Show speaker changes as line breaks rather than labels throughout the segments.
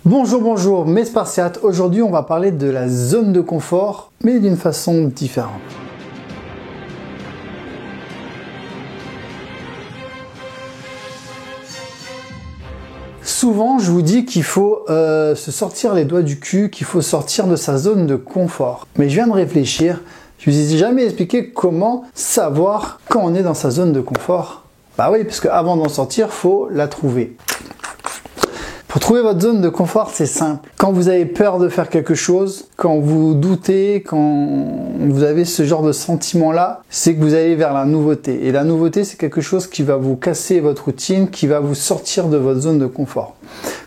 Bonjour, bonjour mes Spartiates. Aujourd'hui, on va parler de la zone de confort, mais d'une façon différente. Souvent, je vous dis qu'il faut se sortir les doigts du cul, qu'il faut sortir de sa zone de confort. Mais je viens de réfléchir, je vous ai jamais expliqué comment savoir quand on est dans sa zone de confort. Bah oui, parce qu'avant d'en sortir, faut la trouver. Pour trouver votre zone de confort, c'est simple. Quand vous avez peur de faire quelque chose, quand vous doutez, quand vous avez ce genre de sentiment-là, c'est que vous allez vers la nouveauté. Et la nouveauté, c'est quelque chose qui va vous casser votre routine, qui va vous sortir de votre zone de confort.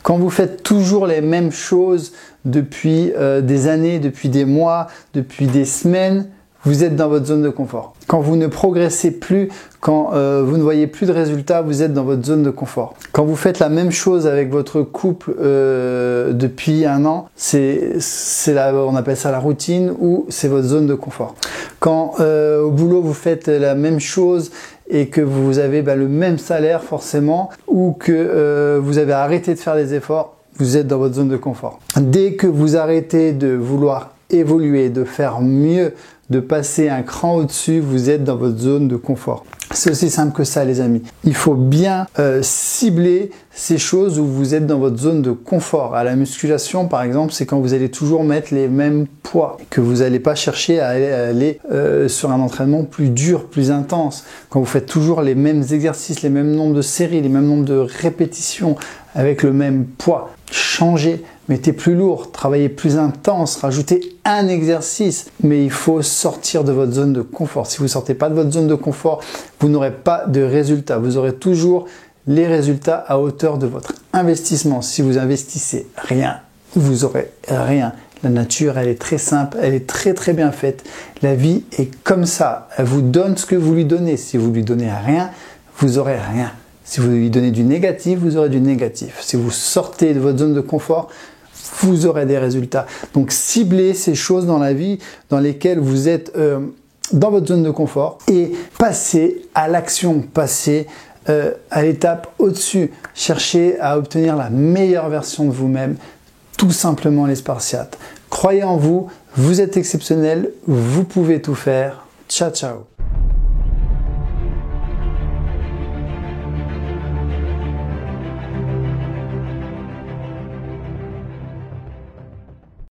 Quand vous faites toujours les mêmes choses depuis des années, depuis des mois, depuis des semaines, vous êtes dans votre zone de confort. Quand vous ne progressez plus, quand vous ne voyez plus de résultats, vous êtes dans votre zone de confort. Quand vous faites la même chose avec votre couple depuis un an, on appelle ça la routine ou c'est votre zone de confort. Quand au boulot vous faites la même chose et que vous avez le même salaire forcément ou que vous avez arrêté de faire des efforts, vous êtes dans votre zone de confort. Dès que vous arrêtez de vouloir évoluer, de faire mieux, de passer un cran au-dessus, vous êtes dans votre zone de confort. C'est aussi simple que ça, les amis. Il faut bien cibler ces choses où vous êtes dans votre zone de confort. À la musculation, par exemple, c'est quand vous allez toujours mettre les mêmes poids, que vous n'allez pas chercher à aller sur un entraînement plus dur, plus intense. Quand vous faites toujours les mêmes exercices, les mêmes nombres de séries, les mêmes nombres de répétitions avec le même poids. Changez. Mettez plus lourd, travaillez plus intense, rajoutez un exercice. Mais il faut sortir de votre zone de confort. Si vous ne sortez pas de votre zone de confort, vous n'aurez pas de résultats. Vous aurez toujours les résultats à hauteur de votre investissement. Si vous investissez rien, vous aurez rien. La nature, elle est très simple, elle est très bien faite. La vie est comme ça. Elle vous donne ce que vous lui donnez. Si vous lui donnez rien, vous aurez rien. Si vous lui donnez du négatif, vous aurez du négatif. Si vous sortez de votre zone de confort, vous aurez des résultats. Donc ciblez ces choses dans la vie dans lesquelles vous êtes dans votre zone de confort et passez à l'action, passez à l'étape au-dessus. Cherchez à obtenir la meilleure version de vous-même, tout simplement les Spartiates. Croyez en vous, vous êtes exceptionnel, vous pouvez tout faire. Ciao, ciao.